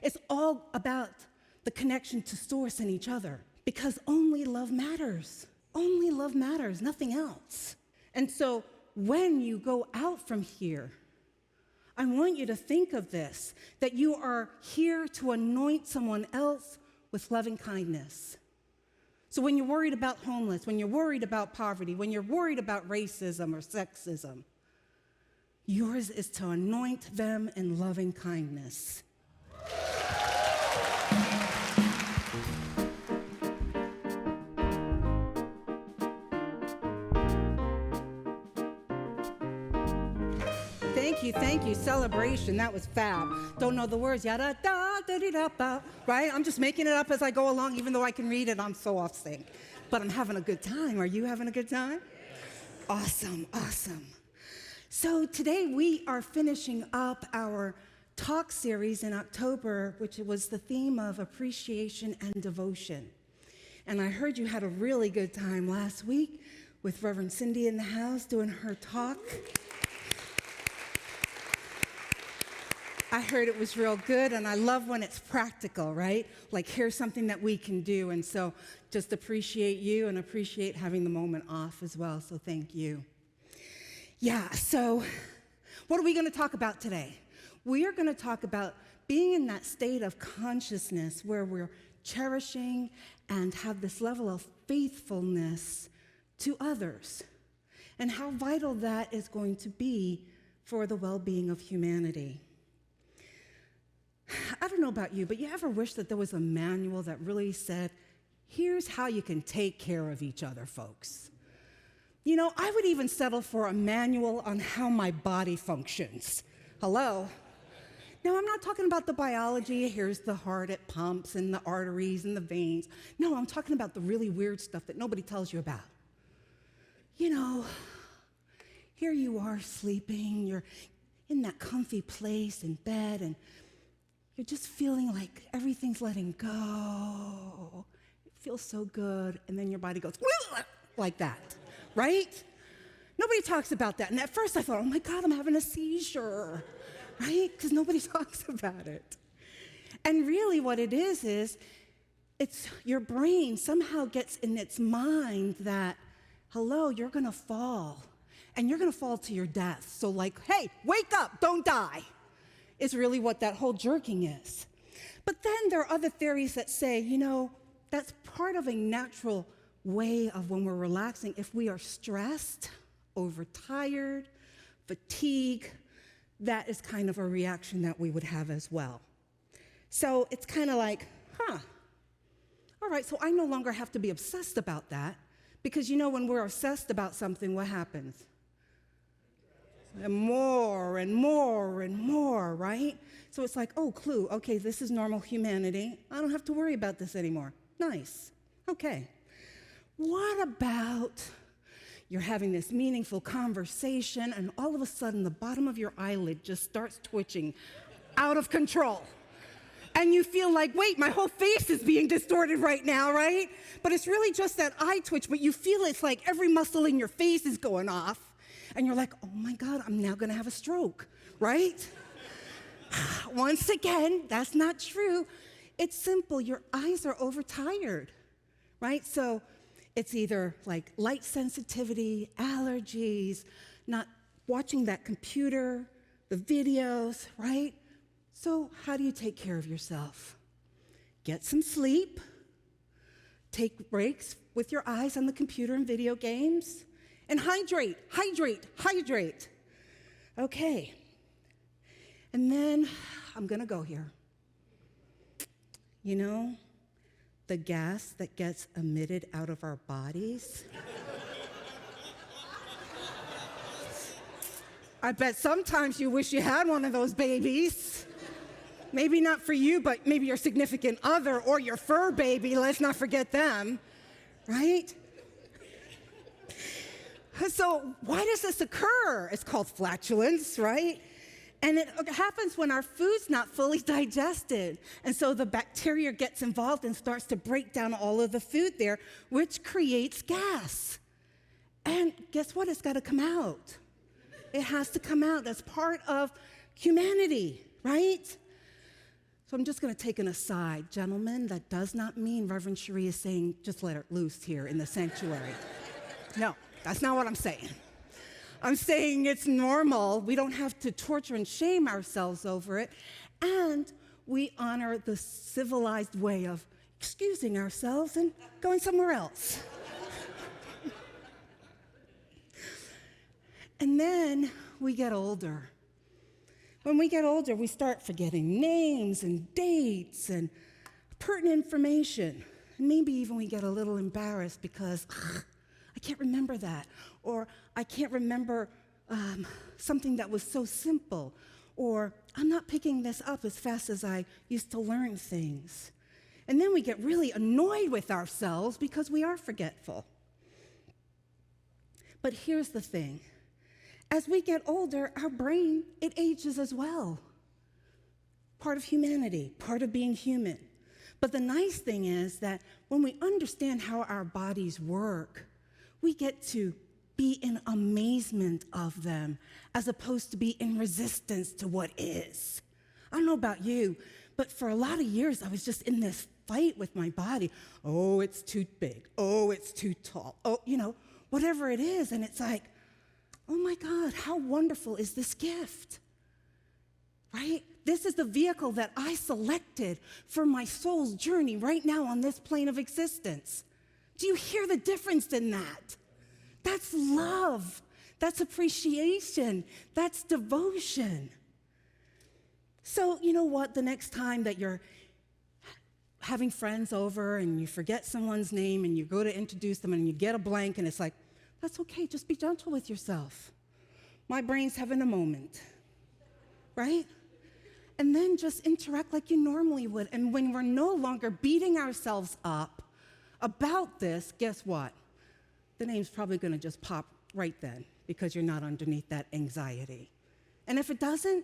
It's all about the connection to source and each other, because only love matters. Only love matters, nothing else. And so when you go out from here, I want you to think of this, that you are here to anoint someone else with loving kindness. So when you're worried about homeless, when you're worried about poverty, when you're worried about racism or sexism, yours is to anoint them in loving kindness. Thank you. Celebration, that was fab. Don't know the words, yada da da da da da, right? I'm just making it up as I go along, even though I can read it. I'm so off sync, but I'm having a good time. Are you having a good time? Awesome. So today we are finishing up our talk series in October, which was the theme of appreciation and devotion. And I heard you had a really good time last week with Reverend Cindy in the house doing her talk. I heard it was real good, and I love when it's practical, right? Like, here's something that we can do, and so just appreciate you and appreciate having the moment off as well, so thank you. Yeah, so what are we going to talk about today? We are going to talk about being in that state of consciousness where we're cherishing and have this level of faithfulness to others, and how vital that is going to be for the well-being of humanity. I don't know about you, but you ever wish that there was a manual that really said, here's how you can take care of each other, folks? You know, I would even settle for a manual on how my body functions. Hello? Now, I'm not talking about the biology, here's the heart, it pumps, and the arteries and the veins. No, I'm talking about the really weird stuff that nobody tells you about. You know, here you are sleeping, you're in that comfy place in bed, and you're just feeling like everything's letting go. It feels so good, and then your body goes like that, right? Nobody talks about that. And at first I thought, oh my God, I'm having a seizure, right? Because nobody talks about it. And really what it is it's your brain somehow gets in its mind that, hello, you're gonna fall, and you're gonna fall to your death. So like, hey, wake up, don't die, is really what that whole jerking is. But then there are other theories that say, you know, that's part of a natural way of when we're relaxing. If we are stressed, overtired, fatigued, that is kind of a reaction that we would have as well. So it's kind of like, all right, so I no longer have to be obsessed about that, because you know when we're obsessed about something, what happens? And more and more and more, right? So it's like, oh, clue, okay, this is normal humanity. I don't have to worry about this anymore. Nice, okay. What about you're having this meaningful conversation and all of a sudden the bottom of your eyelid just starts twitching out of control. And you feel like, wait, my whole face is being distorted right now, right? But it's really just that eye twitch, but you feel it's like every muscle in your face is going off. And you're like, oh my God, I'm now gonna have a stroke, right? Once again, that's not true. It's simple, your eyes are overtired, right? So it's either like light sensitivity, allergies, not watching that computer, the videos, right? So how do you take care of yourself? Get some sleep, take breaks with your eyes on the computer and video games, and hydrate. Okay. And then I'm gonna go here. You know, the gas that gets emitted out of our bodies. I bet sometimes you wish you had one of those babies. Maybe not for you, but maybe your significant other or your fur baby. Let's not forget them, right? So why does this occur? It's called flatulence, right? And it happens when our food's not fully digested. And so the bacteria gets involved and starts to break down all of the food there, which creates gas. And guess what? It's got to come out. It has to come out. That's part of humanity, right? So I'm just going to take an aside. Gentlemen, that does not mean Reverend Sheree is saying, just let it loose here in the sanctuary. No, that's not what I'm saying. I'm saying it's normal. We don't have to torture and shame ourselves over it. And we honor the civilized way of excusing ourselves and going somewhere else. And then we get older. When we get older, we start forgetting names and dates and pertinent information. Maybe even we get a little embarrassed because I can't remember that, or I can't remember something that was so simple, or I'm not picking this up as fast as I used to learn things. And then we get really annoyed with ourselves because we are forgetful. But here's the thing. As we get older, our brain, it ages as well. Part of humanity, part of being human. But the nice thing is that when we understand how our bodies work, we get to be in amazement of them as opposed to be in resistance to what is. I don't know about you, but for a lot of years, I was just in this fight with my body. Oh, it's too big. Oh, it's too tall. Oh, whatever it is. And it's like, oh my God, how wonderful is this gift, right? This is the vehicle that I selected for my soul's journey right now on this plane of existence. Do you hear the difference in that? That's love. That's appreciation. That's devotion. So you know what? The next time that you're having friends over and you forget someone's name and you go to introduce them and you get a blank and it's like, that's okay, just be gentle with yourself. My brain's having a moment, right? And then just interact like you normally would. And when we're no longer beating ourselves up about this, guess what? The name's probably gonna just pop right then because you're not underneath that anxiety. And if it doesn't,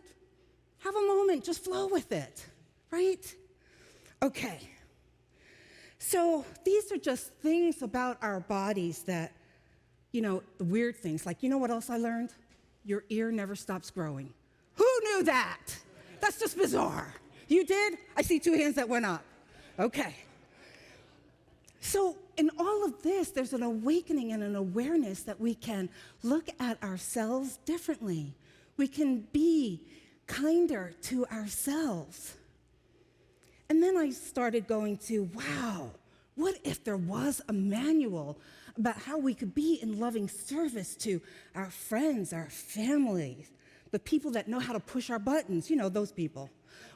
have a moment, just flow with it, right? Okay. So these are just things about our bodies that, the weird things. Like, you know what else I learned? Your ear never stops growing. Who knew that? That's just bizarre. You did? I see 2 hands that went up. Okay. So in all of this, there's an awakening and an awareness that we can look at ourselves differently. We can be kinder to ourselves. And then I started going to, wow, what if there was a manual about how we could be in loving service to our friends, our families, the people that know how to push our buttons, those people.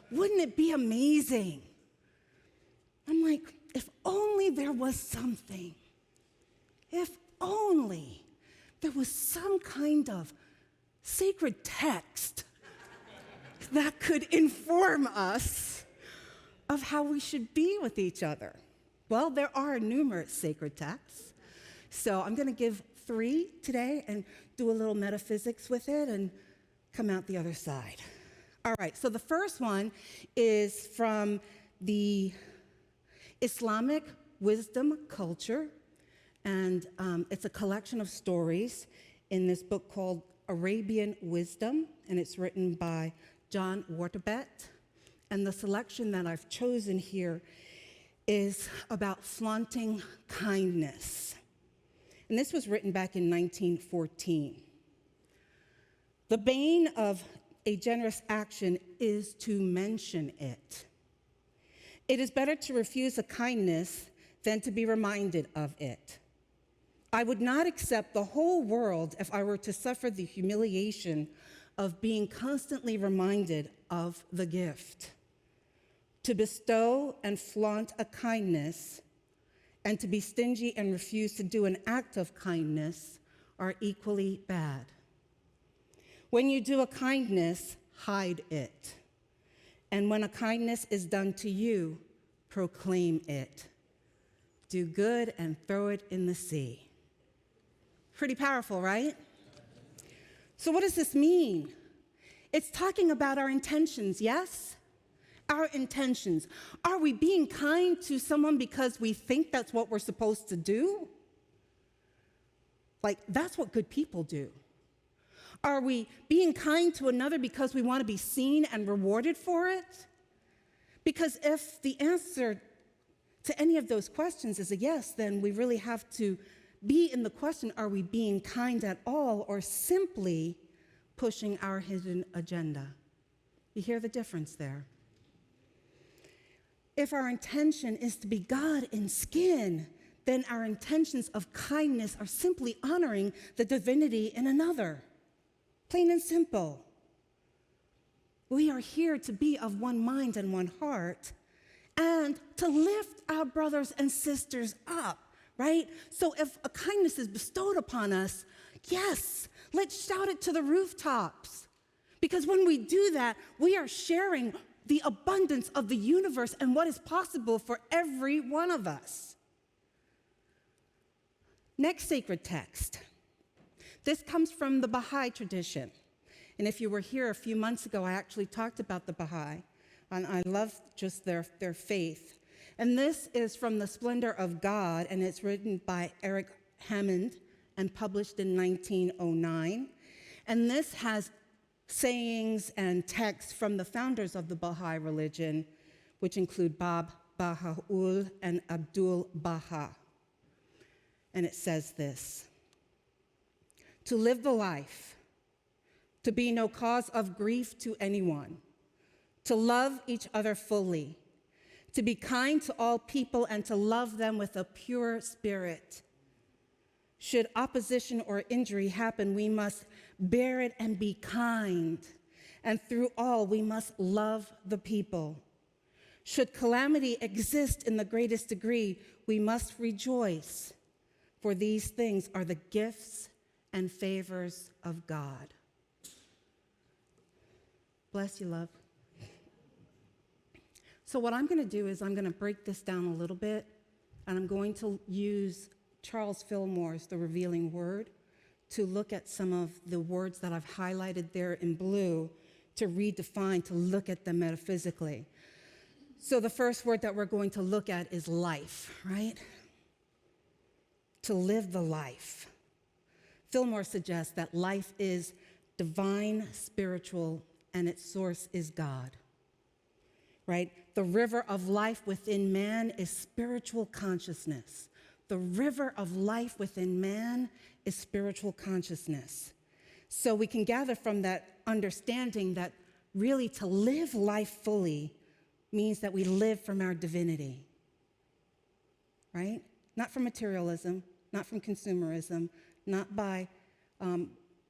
Wouldn't it be amazing? I'm like, if only there was something. If only there was some kind of sacred text that could inform us of how we should be with each other. Well, there are numerous sacred texts. So I'm going to give 3 today and do a little metaphysics with it and come out the other side. All right, so the first one is from the Islamic wisdom culture, and it's a collection of stories in this book called Arabian Wisdom, and it's written by John Waterbett. And the selection that I've chosen here is about flaunting kindness. And this was written back in 1914. The bane of a generous action is to mention it. It is better to refuse a kindness than to be reminded of it. I would not accept the whole world if I were to suffer the humiliation of being constantly reminded of the gift. To bestow and flaunt a kindness and to be stingy and refuse to do an act of kindness are equally bad. When you do a kindness, hide it. And when a kindness is done to you, proclaim it. Do good and throw it in the sea. Pretty powerful, right? So what does this mean? It's talking about our intentions, yes? Our intentions. Are we being kind to someone because we think that's what we're supposed to do? Like, that's what good people do. Are we being kind to another because we want to be seen and rewarded for it? Because if the answer to any of those questions is a yes, then we really have to be in the question, are we being kind at all or simply pushing our hidden agenda? You hear the difference there? If our intention is to be God in skin, then our intentions of kindness are simply honoring the divinity in another. Plain and simple. We are here to be of one mind and one heart and to lift our brothers and sisters up, right? So if a kindness is bestowed upon us, yes, let's shout it to the rooftops. Because when we do that, we are sharing the abundance of the universe and what is possible for every one of us. Next sacred text. This comes from the Baha'i tradition. And if you were here a few months ago, I actually talked about the Baha'i. And I love just their faith. And this is from The Splendor of God, and it's written by Eric Hammond and published in 1909. And this has sayings and texts from the founders of the Baha'i religion, which include Bab Baha'u'llah and Abdul Baha. And it says this: to live the life, to be no cause of grief to anyone, to love each other fully, to be kind to all people and to love them with a pure spirit. Should opposition or injury happen, we must bear it and be kind, and through all we must love the people. Should calamity exist in the greatest degree, we must rejoice, for these things are the gifts and favors of God. Bless you, love. So what I'm going to do is I'm going to break this down a little bit, and I'm going to use Charles Fillmore's The Revealing Word to look at some of the words that I've highlighted there in blue, to redefine, to look at them metaphysically. So the first word that we're going to look at is life, right? To live the life. Fillmore suggests that life is divine, spiritual, and its source is God, right? The river of life within man is spiritual consciousness. The river of life within man is spiritual consciousness. So we can gather from that understanding that really to live life fully means that we live from our divinity, right? Not from materialism, not from consumerism, not by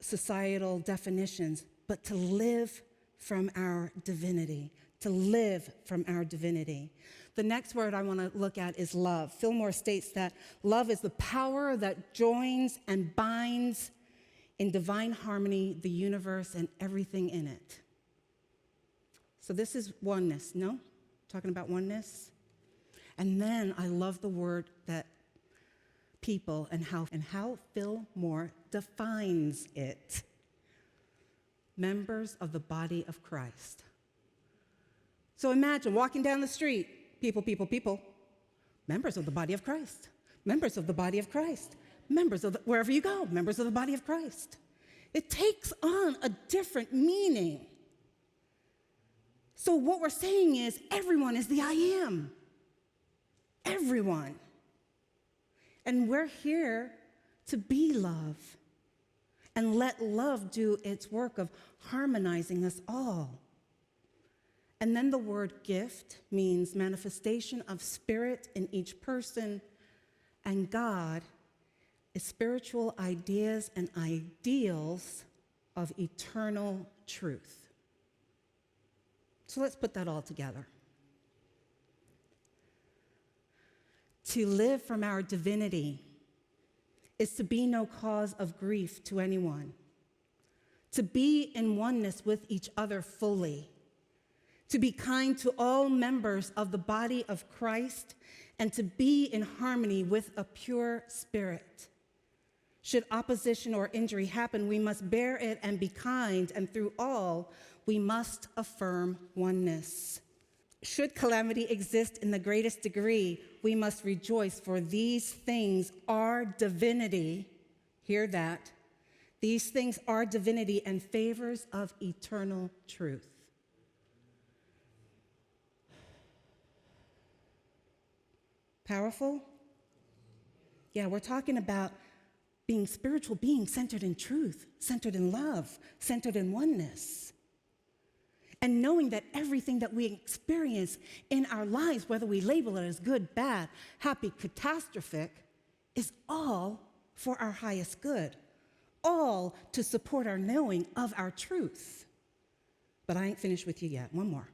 societal definitions, but to live from our divinity, to live from our divinity. The next word I want to look at is love. Fillmore states that love is the power that joins and binds in divine harmony the universe and everything in it. So this is oneness, no? Talking about oneness. And then I love the word that people and how Fillmore defines it. Members of the body of Christ. So imagine walking down the street, people, members of the body of Christ, members of the body of Christ, members of wherever you go, members of the body of Christ. It takes on a different meaning. So what we're saying is everyone is the I am. Everyone. And we're here to be love and let love do its work of harmonizing us all. And then the word gift means manifestation of spirit in each person, and God is spiritual ideas and ideals of eternal truth. So let's put that all together. To live from our divinity is to be no cause of grief to anyone, to be in oneness with each other fully, to be kind to all members of the body of Christ, and to be in harmony with a pure spirit. Should opposition or injury happen, we must bear it and be kind, and through all, we must affirm oneness. Should calamity exist in the greatest degree, we must rejoice, for these things are divinity. Hear that. These things are divinity and favors of eternal truth. Powerful? Yeah, we're talking about being spiritual beings centered in truth, centered in love, centered in oneness. And knowing that everything that we experience in our lives, whether we label it as good, bad, happy, catastrophic, is all for our highest good, all to support our knowing of our truth. But I ain't finished with you yet. One more.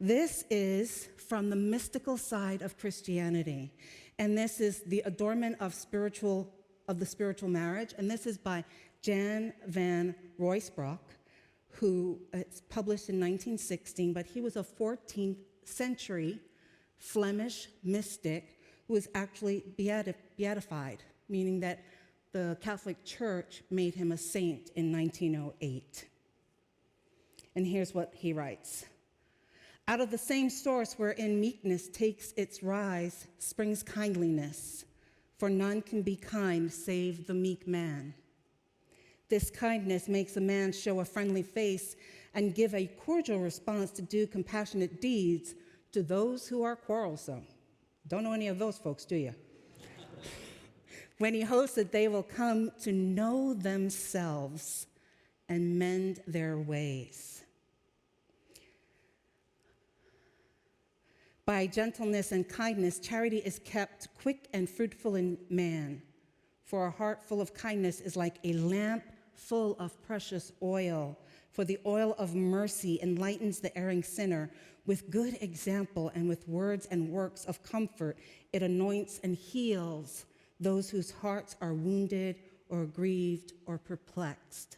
This is from the mystical side of Christianity, and this is the adornment of the spiritual marriage, and this is by Jan van Ruysbroek, who it's published in 1916, but he was a 14th century Flemish mystic who was actually beatified, meaning that the Catholic Church made him a saint in 1908. And here's what he writes. Out of the same source wherein meekness takes its rise springs kindliness, for none can be kind save the meek man. This kindness makes a man show a friendly face and give a cordial response to do compassionate deeds to those who are quarrelsome. Don't know any of those folks, do you? When he hopes that they will come to know themselves and mend their ways. By gentleness and kindness, charity is kept quick and fruitful in man. For a heart full of kindness is like a lamp full of precious oil. For the oil of mercy enlightens the erring sinner. With good example and with words and works of comfort, it anoints and heals those whose hearts are wounded or grieved or perplexed.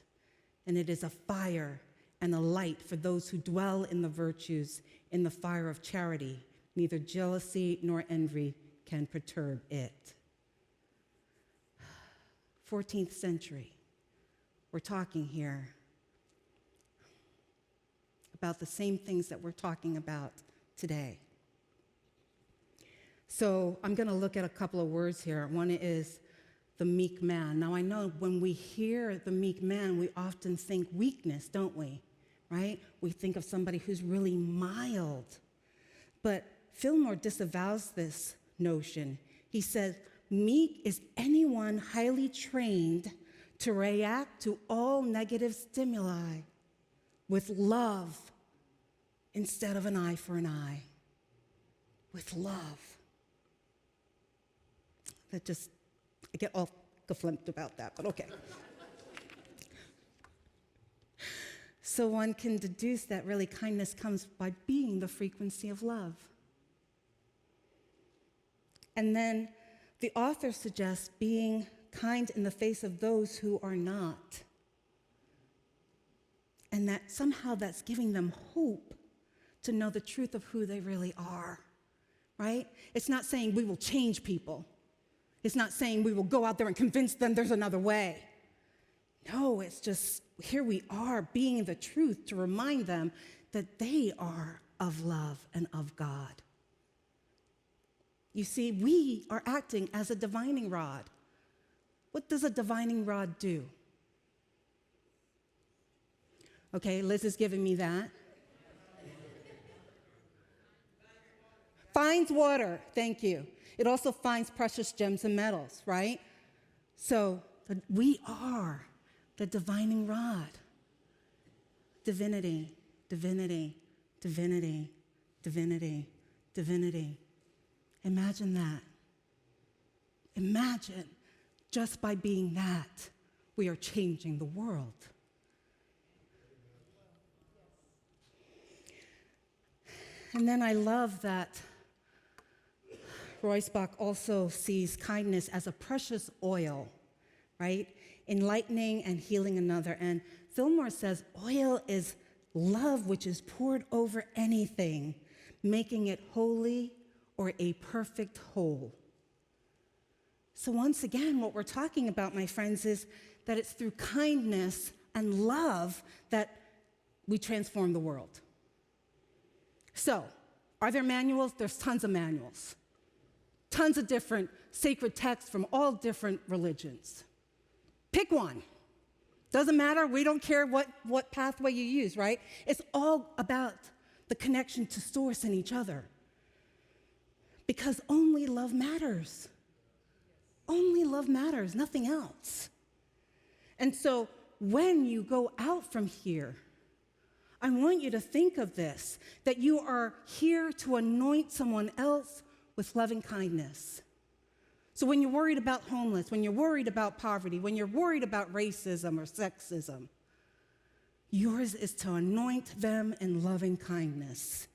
And it is a fire and a light for those who dwell in the virtues in the fire of charity. Neither jealousy nor envy can perturb it. 14th century. We're talking here about the same things that we're talking about today. So I'm going to look at a couple of words here. One is the meek man. Now I know when we hear the meek man, we often think weakness, don't we? Right? We think of somebody who's really mild. But Fillmore disavows this notion. He says, meek is anyone highly trained to react to all negative stimuli with love instead of an eye for an eye. With love. I get all geflimped about that, but okay. So one can deduce that really kindness comes by being the frequency of love. And then the author suggests being kind in the face of those who are not. And that somehow that's giving them hope to know the truth of who they really are, right? It's not saying we will change people. It's not saying we will go out there and convince them there's another way. No, it's just here we are being the truth to remind them that they are of love and of God. You see, we are acting as a divining rod. What does a divining rod do? Okay, Liz is giving me that. Finds water, thank you. It also finds precious gems and metals, right? So we are the divining rod. Divinity, divinity, divinity, divinity, divinity. Imagine that. Imagine just by being that, we are changing the world. And then I love that Ruysbroek also sees kindness as a precious oil, right? Enlightening and healing another. And Fillmore says oil is love which is poured over anything, making it holy or a perfect whole. So once again, what we're talking about, my friends, is that it's through kindness and love that we transform the world. So, are there manuals? There's tons of manuals. Tons of different sacred texts from all different religions. Pick one. Doesn't matter, we don't care what pathway you use, right? It's all about the connection to source and each other. because only love matters. Only love matters, nothing else. And so when you go out from here, I want you to think of this, that you are here to anoint someone else with loving kindness. So when you're worried about homeless, when you're worried about poverty, when you're worried about racism or sexism, yours is to anoint them in loving kindness.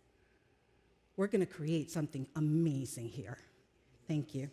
We're going to create something amazing here. Thank you.